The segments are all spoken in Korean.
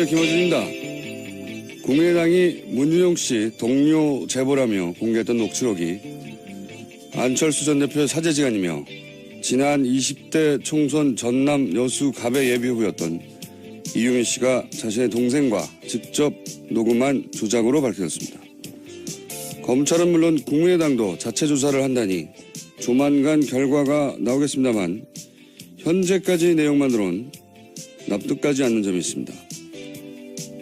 안녕하세요. 김어준입니다. 국민의당이 문준용 씨 동료 제보라며 공개했던 녹취록이 안철수 전 대표의 사제지간이며 지난 20대 총선 전남 여수 갑의 예비후보였던 이유민 씨가 자신의 동생과 직접 녹음한 조작으로 밝혀졌습니다. 검찰은 물론 국민의당도 자체 조사를 한다니 조만간 결과가 나오겠습니다만 현재까지 내용만으론 납득하지 않는 점이 있습니다.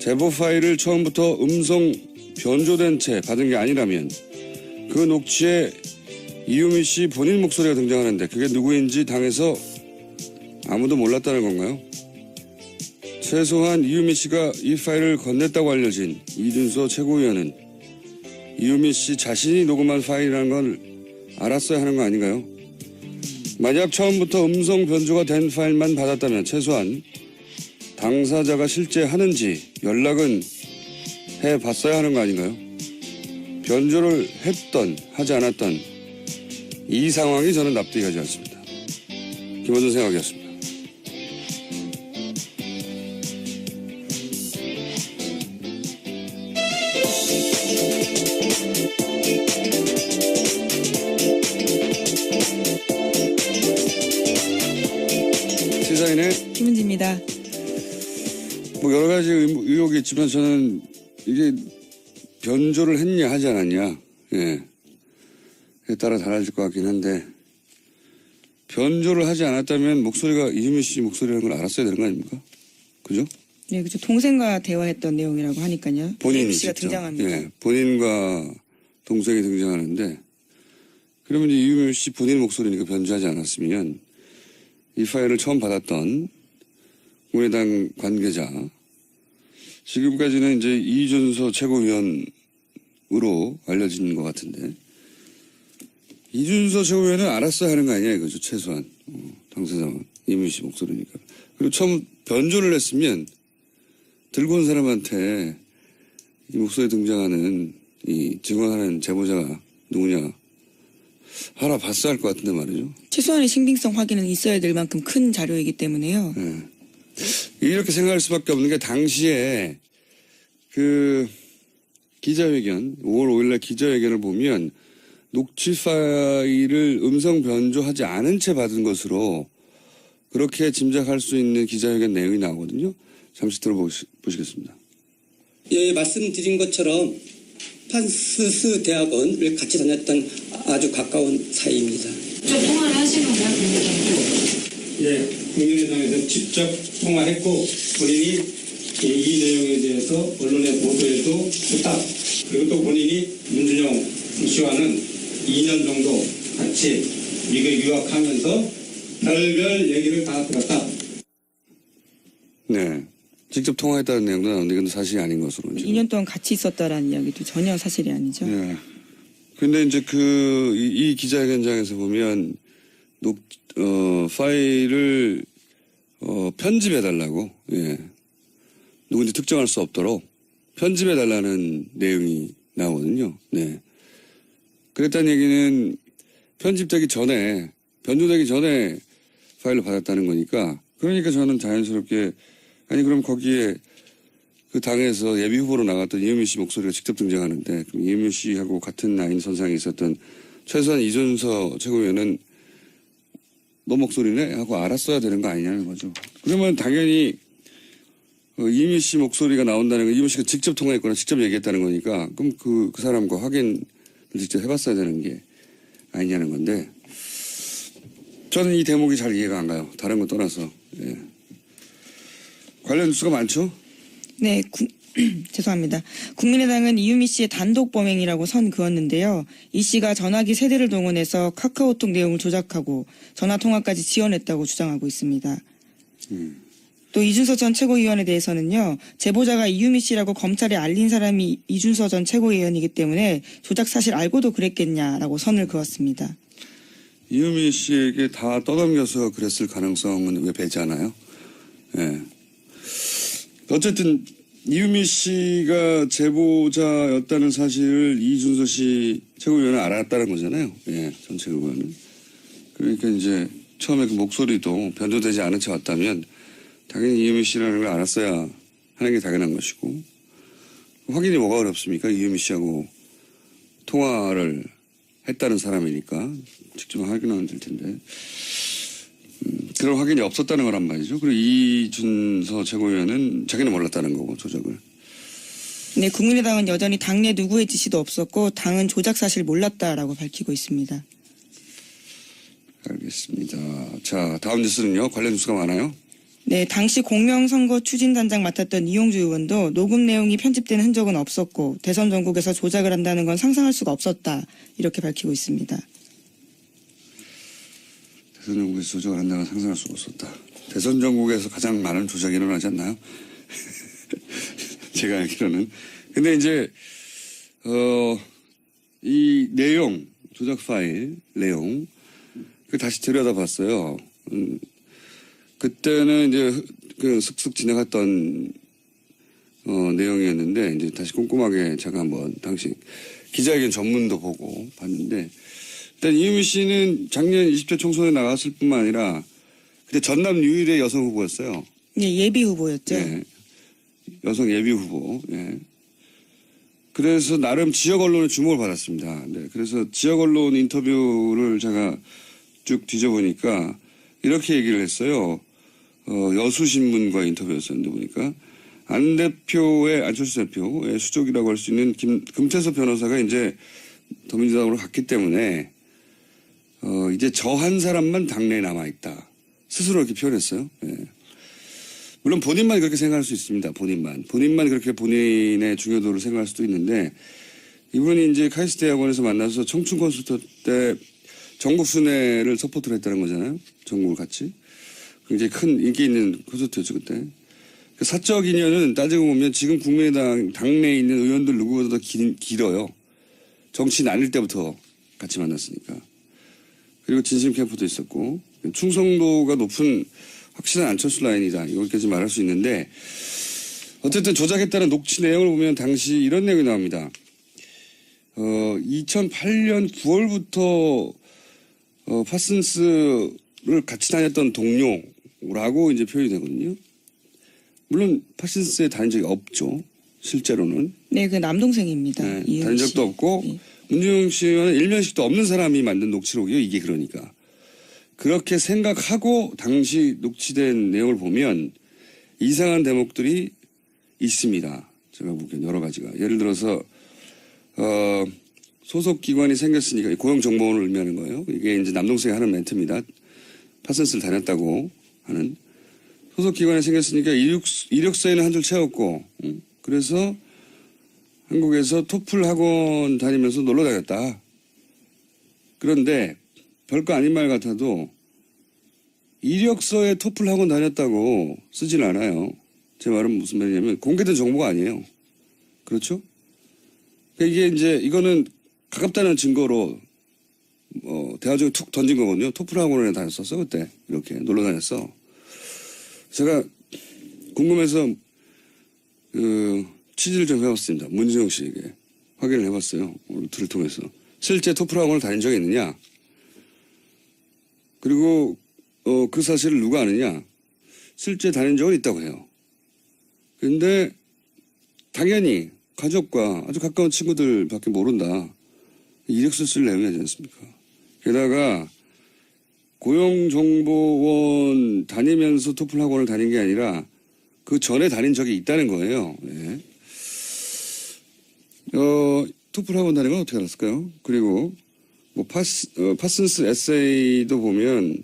제보 파일을 처음부터 음성 변조된 채 받은 게 아니라면 그 녹취에 이유미 씨 본인 목소리가 등장하는데 그게 누구인지 당에서 아무도 몰랐다는 건가요? 최소한 이유미 씨가 이 파일을 건넸다고 알려진 이준서 최고위원은 이유미 씨 자신이 녹음한 파일이라는 걸 알았어야 하는 거 아닌가요? 만약 처음부터 음성 변조가 된 파일만 받았다면 최소한 당사자가 실제 하는지 연락은 해봤어야 하는 거 아닌가요? 변조를 했던 하지 않았던 이 상황이 저는 납득이 가지 않습니다. 김어준 생각이었습니다. 시사인의 김은지입니다. 뭐 여러 가지 의혹이 있지만 저는 이게 변조를 했냐 하지 않았냐, 예, 그에 따라 달라질 것 같긴 한데 변조를 하지 않았다면 목소리가 이유미 씨 목소리라는 걸 알았어야 되는 거 아닙니까? 그죠? 네, 그죠. 동생과 대화했던 내용이라고 하니까요. 본인이 씨가 직접, 등장합니다. 예, 본인과 동생이 등장하는데 그러면 이제 이유미 씨 본인 목소리니까 변조하지 않았으면 이 파일을 처음 받았던 국민의당 관계자, 지금까지는 이제 이준서 최고위원으로 알려진 것 같은데, 이준서 최고위원은 알았어야 하는 거 아니냐 이거죠, 최소한. 당사자 이유미 씨 목소리니까. 그리고 처음 변조를 했으면 들고 온 사람한테 이 목소리에 등장하는 이 증언하는 제보자가 누구냐 알아봤어야 할 것 같은데 말이죠. 최소한의 신빙성 확인은 있어야 될 만큼 큰 자료이기 때문에요. 네. 이렇게 생각할 수밖에 없는 게 당시에 그 기자회견 5월 5일날 기자회견을 보면 녹취 파일을 음성 변조하지 않은 채 받은 것으로 그렇게 짐작할 수 있는 기자회견 내용이 나오거든요. 잠시 들어보시겠습니다. 예, 말씀드린 것처럼 판스스 대학원을 같이 다녔던 아주 가까운 사이입니다. 좀 통화를 하신 건가요? 예, 국민의당에서 직접 통화했고 본인이 이 내용에 대해서 언론에 보도해도 했다. 그리고 또 본인이 문준용 씨와는 2년 정도 같이 미국 유학하면서 별별 얘기를 다 들었다. 네. 직접 통화했다는 내용도 나오는데 이건 사실이 아닌 것으로. 2년 동안 같이 있었다라는 이야기도 전혀 사실이 아니죠. 네. 근데 이제 이 기자회견장에서 보면 파일을 편집해달라고, 예. 누군지 특정할 수 없도록 편집해달라는 내용이 나오거든요. 네. 그랬다는 얘기는 편집되기 전에, 변조되기 전에 파일을 받았다는 거니까, 그러니까 저는 자연스럽게, 아니, 그럼 거기에 그 당에서 예비 후보로 나갔던 이유미 씨 목소리가 직접 등장하는데, 그럼 이유미 씨하고 같은 라인 선상에 있었던 최소한 이준서 최고위원은 너 목소리네? 하고 알았어야 되는 거 아니냐는 거죠. 그러면 당연히 이유미 씨 목소리가 나온다는 건 이유미 씨가 직접 통화했거나 직접 얘기했다는 거니까 그럼 그 사람과 확인을 직접 해봤어야 되는 게 아니냐는 건데 저는 이 대목이 잘 이해가 안 가요. 다른 거 떠나서. 예. 관련 뉴스가 많죠? 네, 죄송합니다. 국민의당은 이유미 씨의 단독 범행이라고 선 그었는데요. 이 씨가 전화기 세대를 동원해서 카카오톡 내용을 조작하고 전화통화까지 지원했다고 주장하고 있습니다. 또 이준서 전 최고위원에 대해서는요. 제보자가 이유미 씨라고 검찰에 알린 사람이 이준서 전 최고위원이기 때문에 조작 사실 알고도 그랬겠냐라고 선을 그었습니다. 이유미 씨에게 다 떠넘겨서 그랬을 가능성은 왜 배제하나요? 예. 어쨌든 이유미 씨가 제보자였다는 사실을 이준서 씨 최고위원은 알았다는 거잖아요. 예, 전 최고위원은. 그러니까 이제 처음에 그 목소리도 변조되지 않은 채 왔다면 당연히 이유미 씨라는 걸 알았어야 하는 게 당연한 것이고, 확인이 뭐가 어렵습니까? 이유미 씨하고 통화를 했다는 사람이니까 직접 확인하면 될 텐데, 그런 확인이 없었다는 거란 말이죠. 그리고 이준서 최고위원은 자기는 몰랐다는 거고, 조작을. 네, 국민의당은 여전히 당내 누구의 지시도 없었고 당은 조작 사실 몰랐다라고 밝히고 있습니다. 알겠습니다. 자, 다음 뉴스는요. 관련 뉴스가 많아요. 네, 당시 공명선거 추진단장 맡았던 이용주 의원도 녹음 내용이 편집된 흔적은 없었고 대선 전국에서 조작을 한다는 건 상상할 수가 없었다. 이렇게 밝히고 있습니다. 대선 전국에서 조작을 한다는 건 상상할 수가 없었다. 대선 전국에서 가장 많은 조작이 일어나지 않나요? 제가 알기로는. 근데 이제 이 내용, 조작 파일 내용, 그 다시 들여다봤어요. 그때는 이제 그 슥슥 지나갔던 내용이었는데 이제 다시 꼼꼼하게 제가 한번 당시 기자회견 전문도 보고 봤는데, 일단 이유미 씨는 작년 20대 총선에 나갔을 뿐만 아니라 그때 전남 유일의 여성 후보였어요. 네, 예비 후보였죠. 예. 여성 예비 후보. 예. 그래서 나름 지역 언론의 주목을 받았습니다. 네. 그래서 지역 언론 인터뷰를 제가 쭉 뒤져보니까 이렇게 얘기를 했어요. 여수신문과 인터뷰였었는데 보니까 안 대표의, 안철수 대표의 수족이라고 할 수 있는 금태섭 변호사가 이제 더민주당으로 갔기 때문에 이제 저 한 사람만 당내에 남아있다. 스스로 이렇게 표현했어요. 예. 물론 본인만 그렇게 생각할 수 있습니다. 본인만 그렇게 본인의 중요도를 생각할 수도 있는데, 이분이 이제 카이스트 대학원에서 만나서 청춘 콘서트 때 전국 순회를 서포트를 했다는 거잖아요. 전국을 같이. 굉장히 큰 인기 있는 콘서트였죠, 그때. 그 사적 인연은 따지고 보면 지금 국민의당 당내에 있는 의원들 누구보다도 길어요. 정치 나뉠 때부터 같이 만났으니까. 그리고 진심 캠프도 있었고, 충성도가 높은 확실한 안철수 라인이다. 이렇게까지 말할 수 있는데, 어쨌든 조작했다는 녹취 내용을 보면 당시 이런 내용이 나옵니다. 2008년 9월부터 파슨스를 같이 다녔던 동료라고 이제 표현이 되거든요. 물론 파슨스에 다닌 적이 없죠. 실제로는. 네, 그 남동생입니다. 네, 이유미 다닌 적도 씨. 없고, 네. 문준용 씨와는 일면식도 없는 사람이 만든 녹취록이요. 이게 그러니까. 그렇게 생각하고 당시 녹취된 내용을 보면 이상한 대목들이 있습니다. 제가 보기엔 여러 가지가. 예를 들어서 소속 기관이 생겼으니까 고용정보원을 의미하는 거예요. 이게 이제 남동생이 하는 멘트입니다. 파슨스를 다녔다고 하는. 소속 기관이 생겼으니까 이력서에는 한 줄 채웠고, 그래서 한국에서 토플 학원 다니면서 놀러 다녔다. 그런데 별거 아닌 말 같아도 이력서에 토플 학원 다녔다고 쓰진 않아요. 제 말은 무슨 말이냐면 공개된 정보가 아니에요. 그렇죠? 그러니까 이게 이제 이거는 가깝다는 증거로 대화적으로 툭 던진 거거든요. 토플 학원에 다녔었어 그때. 이렇게 놀러 다녔어. 제가 궁금해서 취지를 좀 해봤습니다. 문준용 씨에게 확인을 해봤어요. 루트를 통해서. 실제 토플 학원을 다닌 적이 있느냐? 그리고 그 사실을 누가 아느냐? 실제 다닌 적은 있다고 해요. 근데 당연히 가족과 아주 가까운 친구들밖에 모른다. 이력서 쓸 내용이지 않습니까? 게다가 고용정보원 다니면서 토플 학원을 다닌 게 아니라 그 전에 다닌 적이 있다는 거예요. 네. 토플 학원 다닌 건 어떻게 알았을까요? 그리고 뭐 파슨스 에세이도 보면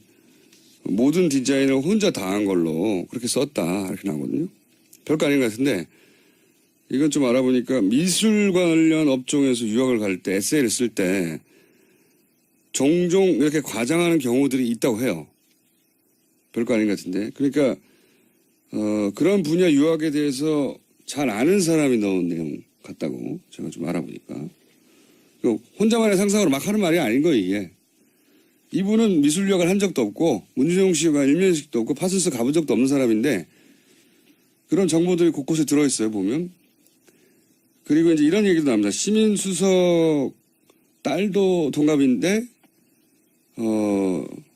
모든 디자인을 혼자 다 한 걸로 그렇게 썼다 이렇게 나오거든요. 별거 아닌 것 같은데 이건 좀 알아보니까 미술 관련 업종에서 유학을 갈 때 에세이를 쓸 때 종종 이렇게 과장하는 경우들이 있다고 해요. 별거 아닌 것 같은데. 그러니까 그런 분야 유학에 대해서 잘 아는 사람이 넣은 내용 같다고 제가 좀 알아보니까. 혼자만의 상상으로 막 하는 말이 아닌 거예요, 이게. 이분은 미술 유학을 한 적도 없고 문준용 씨가 일면식도 없고 파슨스 가본 적도 없는 사람인데 그런 정보들이 곳곳에 들어있어요, 보면. 그리고 이제 이런 얘기도 나옵니다. 시민수석 딸도 동갑인데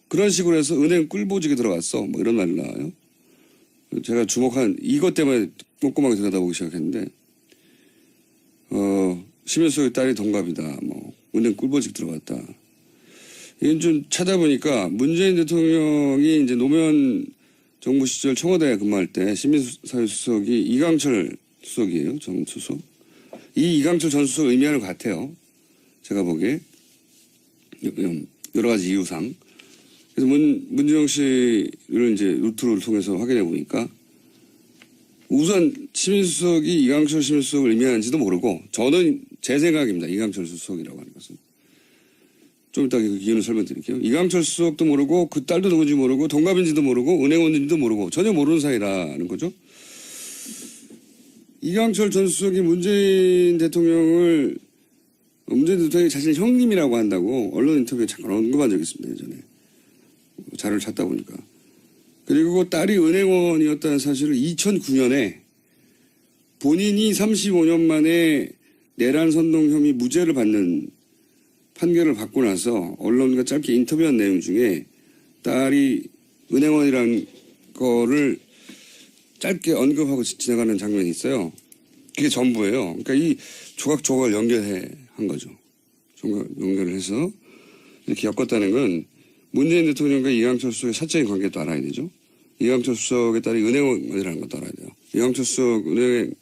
그런 식으로 해서 은행 꿀보직에 들어갔어. 뭐 이런 말이 나와요. 제가 주목한 이것 때문에 꼼꼼하게 들여다보기 시작했는데 심현숙의 딸이 동갑이다. 뭐 은행 꿀벌집 들어갔다. 이건 좀 찾아보니까 문재인 대통령이 이제 노무현 정부 시절 청와대에 근무할 때 신민사회수석이 이강철 수석이에요. 전 수석. 이 이강철 전 수석 의미하는 것 같아요. 제가 보기에 여러 가지 이유상. 그래서 문준영 씨를 이제 루트를 통해서 확인해 보니까 우선 신민수석이 이강철 신민수석을 의미하는지도 모르고 저는 제 생각입니다. 이강철 수석이라고 하는 것은. 좀 이따 그 이유는 설명드릴게요. 이강철 수석도 모르고 그 딸도 누군지 모르고 동갑인지도 모르고 은행원인지도 모르고 전혀 모르는 사이라는 거죠. 이강철 전 수석이 문재인 대통령이 자신의 형님이라고 한다고 언론 인터뷰에 잠깐 언급한 적이 있습니다. 예전에. 자료를 찾다 보니까. 그리고 딸이 은행원이었다는 사실을 2009년에 본인이 35년 만에 내란 선동 혐의 무죄를 받는 판결을 받고 나서 언론과 짧게 인터뷰한 내용 중에 딸이 은행원이라는 거를 짧게 언급하고 지나가는 장면이 있어요. 그게 전부예요. 그러니까 이 조각조각을 연결한 거죠. 연결을 해서 이렇게 엮었다는 건 문재인 대통령과 이강철 수석의 사적인 관계도 알아야 되죠. 이강철 수석의 딸이 은행원이라는 것도 알아야 돼요. 이강철 수석 은행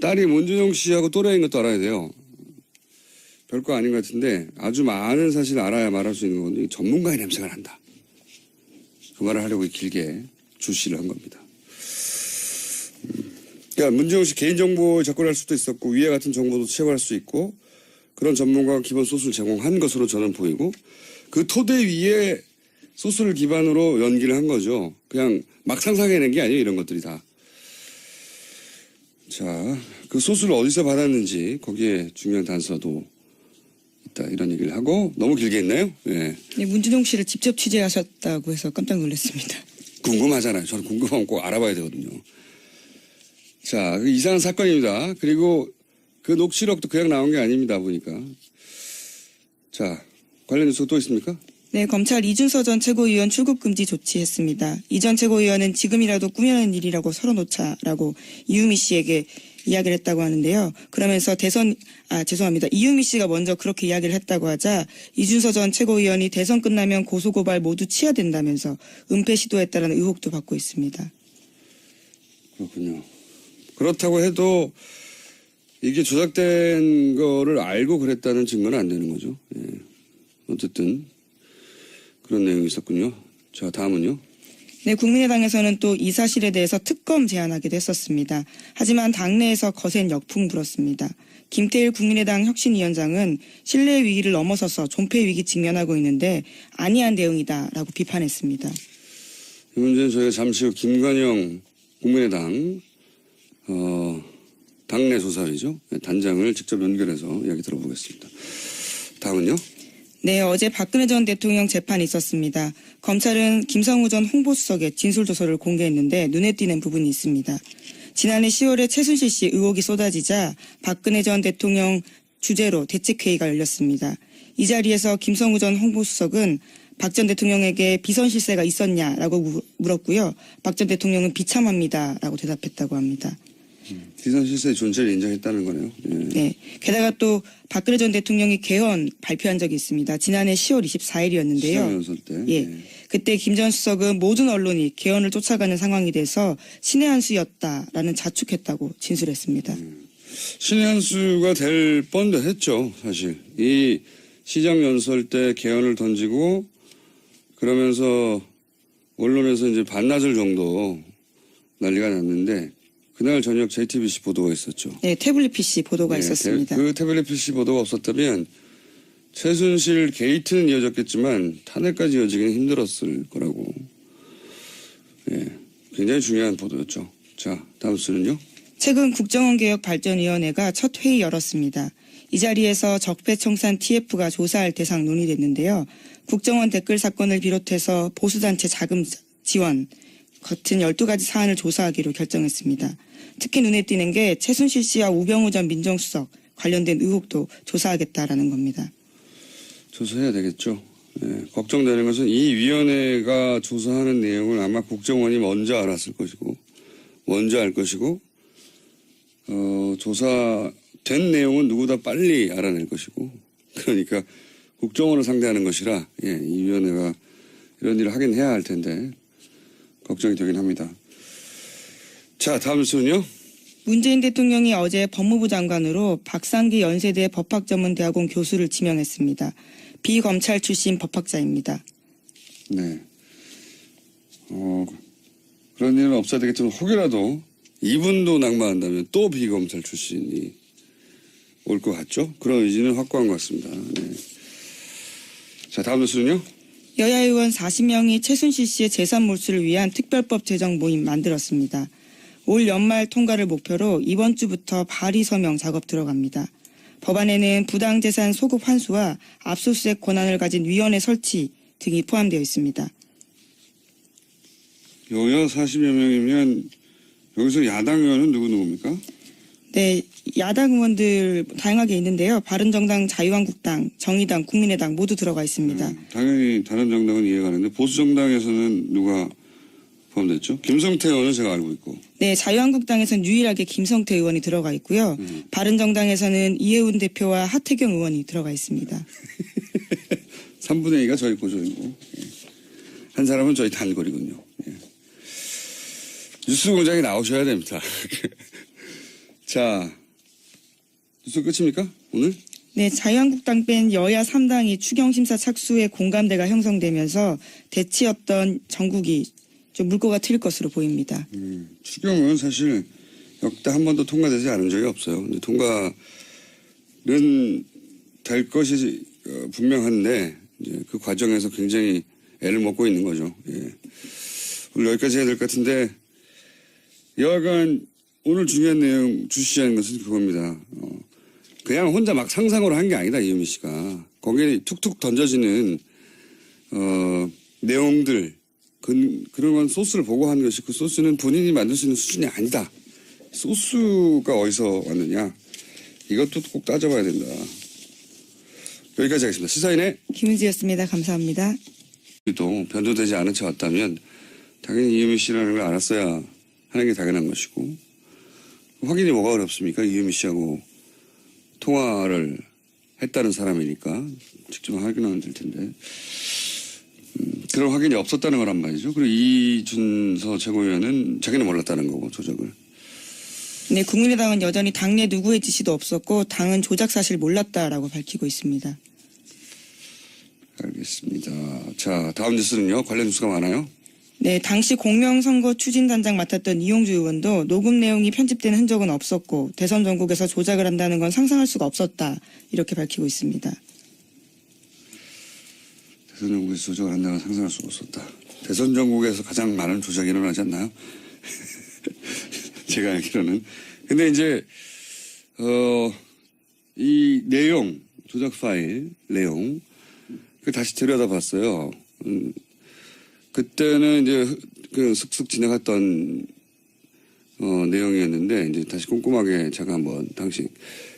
딸이 문준영 씨하고 또래인 것도 알아야 돼요. 별거 아닌 것 같은데 아주 많은 사실을 알아야 말할 수 있는 건데 전문가의 냄새가 난다. 그 말을 하려고 길게 주시를 한 겁니다. 그러니까 문준영 씨 개인정보에 접근할 수도 있었고 위에 같은 정보도 채굴할 수 있고 그런 전문가가 기본 소스를 제공한 것으로 저는 보이고 그 토대 위에 소스를 기반으로 연기를 한 거죠. 그냥 막 상상해낸 게 아니에요. 이런 것들이 다. 자, 그 소스를 어디서 받았는지 거기에 중요한 단서도 있다. 이런 얘기를 하고 너무 길게 했나요? 네. 네, 문준용 씨를 직접 취재하셨다고 해서 깜짝 놀랐습니다. 궁금하잖아요. 저는 궁금하면 꼭 알아봐야 되거든요. 자, 그 이상한 사건입니다. 그리고 그 녹취록도 그냥 나온 게 아닙니다. 보니까. 자, 관련 뉴스가 또 있습니까? 네, 검찰 이준서 전 최고위원 출국 금지 조치했습니다. 이 전 최고위원은 지금이라도 꾸며낸 일이라고 서러놓자라고 이유미 씨에게 이야기를 했다고 하는데요. 그러면서 이유미 씨가 먼저 그렇게 이야기를 했다고 하자 이준서 전 최고위원이 대선 끝나면 고소고발 모두 취하된다면서 은폐 시도했다는 의혹도 받고 있습니다. 그렇군요. 그렇다고 해도 이게 조작된 거를 알고 그랬다는 증거는 안 되는 거죠. 예. 어쨌든 그런 내용이 있었군요. 자, 다음은요. 네, 국민의당에서는 또 이 사실에 대해서 특검 제안하기도 했었습니다. 하지만 당내에서 거센 역풍 불었습니다. 김태일 국민의당 혁신위원장은 신뢰 위기를 넘어서서 존폐 위기 직면하고 있는데 아니한 대응이다라고 비판했습니다. 이 문제는 저희가 잠시 후 김관영 국민의당 당내 조사위죠. 단장을 직접 연결해서 이야기 들어보겠습니다. 다음은요. 네, 어제 박근혜 전 대통령 재판이 있었습니다. 검찰은 김성우 전 홍보수석의 진술조서를 공개했는데 눈에 띄는 부분이 있습니다. 지난해 10월에 최순실 씨 의혹이 쏟아지자 박근혜 전 대통령 주재로 대책회의가 열렸습니다. 이 자리에서 김성우 전 홍보수석은 박 전 대통령에게 비선 실세가 있었냐라고 물었고요. 박 전 대통령은 비참합니다라고 대답했다고 합니다. 비선 실세의 존재를 인정했다는 거네요. 예. 네. 게다가 또 박근혜 전 대통령이 개헌 발표한 적이 있습니다. 지난해 10월 24일이었는데요. 시정연설 때. 예. 그때 김 전 수석은 모든 언론이 개헌을 쫓아가는 상황이 돼서 신의 한 수였다라는 자축했다고 진술했습니다. 신의 한 수가 될 뻔도 했죠. 사실. 이 시정연설 때 개헌을 던지고 그러면서 언론에서 이제 반나절 정도 난리가 났는데 그날 저녁 JTBC 보도가 있었죠. 네, 태블릿 PC 보도가 있었습니다. 그 태블릿 PC 보도가 없었다면 최순실 게이트는 이어졌겠지만 탄핵까지 이어지기는 힘들었을 거라고. 예, 굉장히 중요한 보도였죠. 자, 다음 수는요. 최근 국정원개혁발전위원회가 첫 회의 열었습니다. 이 자리에서 적폐청산 TF가 조사할 대상 논의됐는데요. 국정원 댓글 사건을 비롯해서 보수단체 자금 지원 같은 12가지 사안을 조사하기로 결정했습니다. 특히 눈에 띄는 게 최순실 씨와 우병우 전 민정수석 관련된 의혹도 조사하겠다라는 겁니다. 조사해야 되겠죠. 걱정되는 것은 이 위원회가 조사하는 내용을 아마 국정원이 먼저 알았을 것이고, 먼저 알 것이고, 조사된 내용은 누구보다 빨리 알아낼 것이고, 그러니까 국정원을 상대하는 것이라, 이 위원회가 이런 일을 하긴 해야 할 텐데, 걱정이 되긴 합니다. 자, 다음 뉴스는요. 문재인 대통령이 어제 법무부 장관으로 박상기 연세대 법학전문대학원 교수를 지명했습니다. 비검찰 출신 법학자입니다. 네. 그런 일은 없어야 되겠지만 혹여라도 이분도 낙마한다면 또 비검찰 출신이 올 것 같죠? 그런 의지는 확고한 것 같습니다. 네. 자, 다음 뉴스는요. 여야 의원 40명이 최순실 씨의 재산 몰수를 위한 특별법 제정 모임 만들었습니다. 올 연말 통과를 목표로 이번 주부터 발의 서명 작업 들어갑니다. 법안에는 부당재산 소급 환수와 압수수색 권한을 가진 위원회 설치 등이 포함되어 있습니다. 여야 40여 명이면 여기서 야당 의원은 누구입니까? 네, 야당 의원들 다양하게 있는데요. 바른정당, 자유한국당, 정의당, 국민의당 모두 들어가 있습니다. 당연히 다른 정당은 이해가 가는데 보수정당에서는 누가 포함됐죠? 김성태 의원은 제가 알고 있고. 네, 자유한국당에서는 유일하게 김성태 의원이 들어가 있고요. 바른정당에서는 이해운 대표와 하태경 의원이 들어가 있습니다. 3분의 2가 저희 고조이고 한 사람은 저희 단골이군요. 뉴스 공장에 나오셔야 됩니다. 자, 뉴스 끝입니까? 오늘? 네, 자유한국당 뺀 여야 3당이 추경심사 착수에 공감대가 형성되면서 대치였던 전국이 좀 물꼬가 트일 것으로 보입니다. 추경은 사실 역대 한 번도 통과되지 않은 적이 없어요. 근데 통과는 될 것이 분명한데 이제 그 과정에서 굉장히 애를 먹고 있는 거죠. 오늘 여기까지 해야 될 것 같은데 여하간 오늘 중요한 내용 주시하는 것은 그겁니다. 그냥 혼자 막 상상으로 한 게 아니다, 이유미 씨가. 거기에 툭툭 던져지는 내용들 그런 건 소스를 보고 한 것이 그 소스는 본인이 만들 수 있는 수준이 아니다. 소스가 어디서 왔느냐. 이것도 꼭 따져봐야 된다. 여기까지 하겠습니다. 시사인의 김은지였습니다. 감사합니다. 또 변조되지 않은 채 왔다면 당연히 이유미 씨라는 걸 알았어야 하는 게 당연한 것이고 확인이 뭐가 어렵습니까? 이유미 씨하고 통화를 했다는 사람이니까 직접 확인하면 될 텐데 그런 확인이 없었다는 거란 말이죠. 그리고 이준서 최고위원은 자기는 몰랐다는 거고 조작을. 네, 국민의당은 여전히 당내 누구의 지시도 없었고 당은 조작 사실 몰랐다라고 밝히고 있습니다. 알겠습니다. 자, 다음 뉴스는요. 관련 뉴스가 많아요. 네, 당시 공명선거 추진단장 맡았던 이용주 의원도 녹음 내용이 편집되는 흔적은 없었고 대선 전국에서 조작을 한다는 건 상상할 수가 없었다. 이렇게 밝히고 있습니다. 대선 전국에서 조작을 한다는 건 상상할 수가 없었다. 대선 전국에서 가장 많은 조작이 일어나지 않나요? 제가 알기로는. 근데 이제 이 내용, 조작 파일 내용 그 다시 들여다봤어요. 그때는 이제 그 슥슥 지나갔던 내용이었는데 이제 다시 꼼꼼하게 제가 한번 당시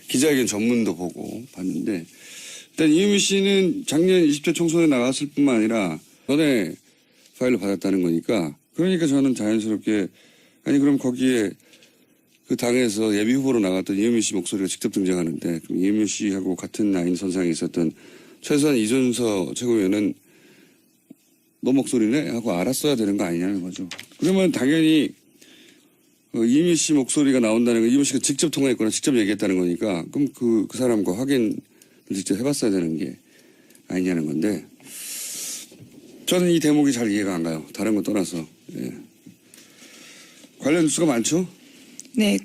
기자회견 전문도 보고 봤는데 일단 이유미 씨는 작년 20대 총선에 나갔을 뿐만 아니라 전에 파일을 받았다는 거니까 그러니까 저는 자연스럽게 아니 그럼 거기에 그 당에서 예비 후보로 나갔던 이유미 씨 목소리가 직접 등장하는데 그럼 이유미 씨하고 같은 라인 선상에 있었던 최소한 이준서 최고위원은 너 목소리네? 하고 알았어야 되는 거 아니냐는 거죠. 그러면 당연히 이미 씨 목소리가 나온다는 건 이미 씨가 직접 통화했거나 직접 얘기했다는 거니까 그럼 그 사람과 확인을 직접 해봤어야 되는 게 아니냐는 건데 저는 이 대목이 잘 이해가 안 가요. 다른 거 떠나서. 예. 관련 뉴스가 많죠? 네,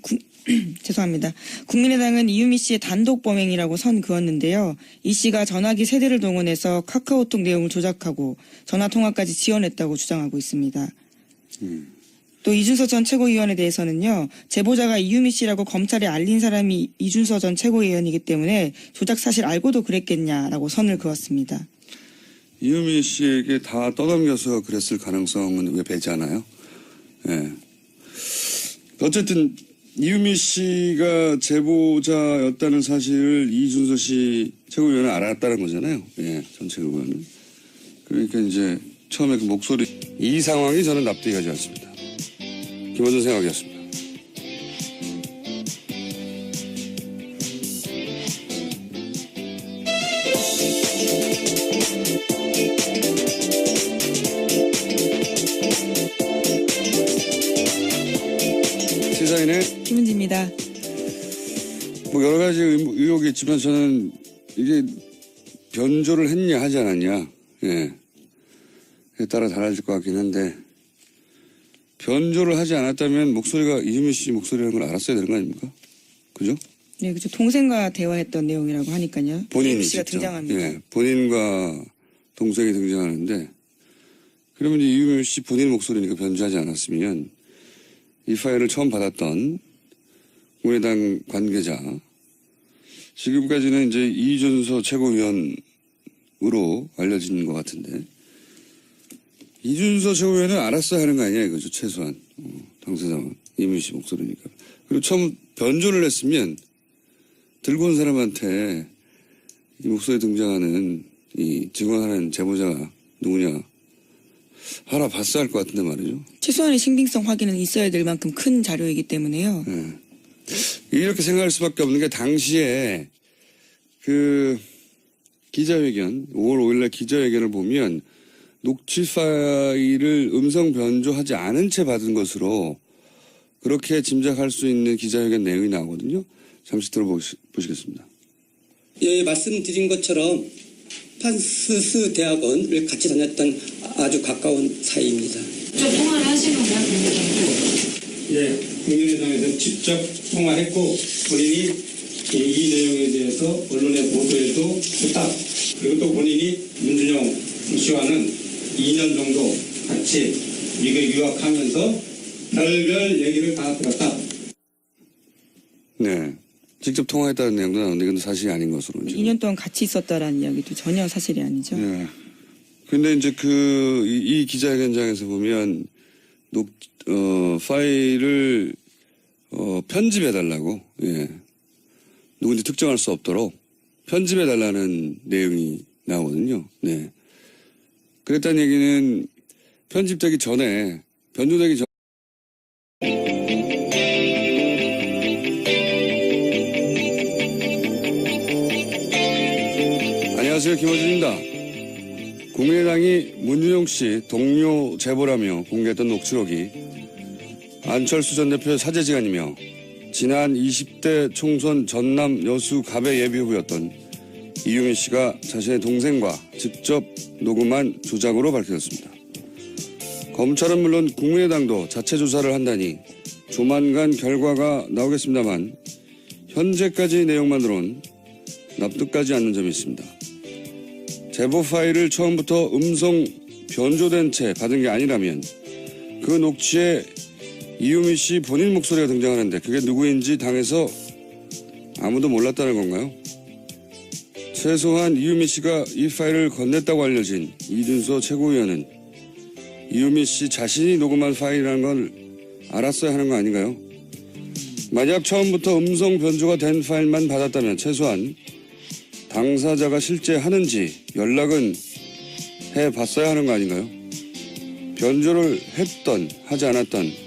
죄송합니다. 국민의당은 이유미 씨의 단독 범행이라고 선 그었는데요. 이 씨가 전화기 세대를 동원해서 카카오톡 내용을 조작하고 전화통화까지 지원했다고 주장하고 있습니다. 또 이준서 전 최고위원에 대해서는요. 제보자가 이유미 씨라고 검찰에 알린 사람이 이준서 전 최고위원이기 때문에 조작 사실 알고도 그랬겠냐라고 선을 그었습니다. 이유미 씨에게 다 떠넘겨서 그랬을 가능성은 왜 배제하나요? 예. 어쨌든 이유미 씨가 제보자였다는 사실을 이준서 씨 최고위원은 알았다는 거잖아요. 예, 전 최고위원은. 그러니까 이제 처음에 그 목소리 이 상황이 저는 납득이 가지 않습니다. 김어준 생각이었습니다. 시사인의 김은지입니다. 뭐 여러 가지 의혹이 있지만 저는 이게 변조를 했냐 하지 않았냐, 예, 에 따라 달라질 것 같긴 한데 변조를 하지 않았다면 목소리가 이유미 씨 목소리라는 걸 알았어야 되는 거 아닙니까? 그죠? 네, 그렇죠. 동생과 대화했던 내용이라고 하니까요. 본인이 이유미 씨가 직접, 등장합니다. 예, 본인과 동생이 등장하는데 그러면 이제 이유미 씨 본인 목소리니까 변조하지 않았으면 이 파일을 처음 받았던 국민의당 관계자 지금까지는 이제 이준서 최고위원으로 알려진 것 같은데 이준서 최고위원은 알았어야 하는 거 아니야 이거죠 최소한 당사자는 이유미 씨 목소리니까. 그리고 처음 변조를 했으면 들고 온 사람한테 이 목소리에 등장하는 이 증언하는 제보자가 누구냐 알아봤어야 할 것 같은데 말이죠. 최소한의 신빙성 확인은 있어야 될 만큼 큰 자료이기 때문에요. 네. 이렇게 생각할 수밖에 없는 게 당시에 그 기자회견 5월 5일날 기자회견을 보면 녹취 파일을 음성 변조하지 않은 채 받은 것으로 그렇게 짐작할 수 있는 기자회견 내용이 나오거든요. 잠시 들어보시겠습니다. 예, 말씀드린 것처럼 판스스 대학원을 같이 다녔던 아주 가까운 사이입니다. 저 통화를 하신 건가요, 국민의당에서? 예, 국민의당에서 직접 통화했고 본인이 이 내용에 대해서 언론의 보도에도 했다. 그리고 또 본인이 문준용 씨와는 2년 정도 같이 미국 유학하면서 별별 얘기를 다 들었다. 네. 직접 통화했다는 내용도 나오는데 이건 사실이 아닌 것으로. 2년 동안 같이 있었다라는 이야기도 전혀 사실이 아니죠. 네. 근데 이제 이 기자회견장에서 보면 파일을 편집해달라고, 예. 누군지 특정할 수 없도록 편집해달라는 내용이 나오거든요. 네. 그랬다는 얘기는 편집되기 전에, 변조되기 전 안녕하세요. 김어준입니다. 국민의당이 문준용 씨 동료 제보라며 공개했던 녹취록이 안철수 전 대표의 사제지간이며 지난 20대 총선 전남 여수 갑의 예비후보였던 이유미 씨가 자신의 동생과 직접 녹음한 조작으로 밝혀졌습니다. 검찰은 물론 국민의당도 자체 조사를 한다니 조만간 결과가 나오겠습니다만 현재까지 내용만으로는 납득하지 않는 점이 있습니다. 제보 파일을 처음부터 음성 변조된 채 받은 게 아니라면 그 녹취에 이유미 씨 본인 목소리가 등장하는데 그게 누구인지 당에서 아무도 몰랐다는 건가요? 최소한 이유미 씨가 이 파일을 건넸다고 알려진 이준서 최고위원은 이유미 씨 자신이 녹음한 파일이라는 걸 알았어야 하는 거 아닌가요? 만약 처음부터 음성 변조가 된 파일만 받았다면 최소한 당사자가 실제 하는지 연락은 해봤어야 하는 거 아닌가요? 변조를 했던 하지 않았던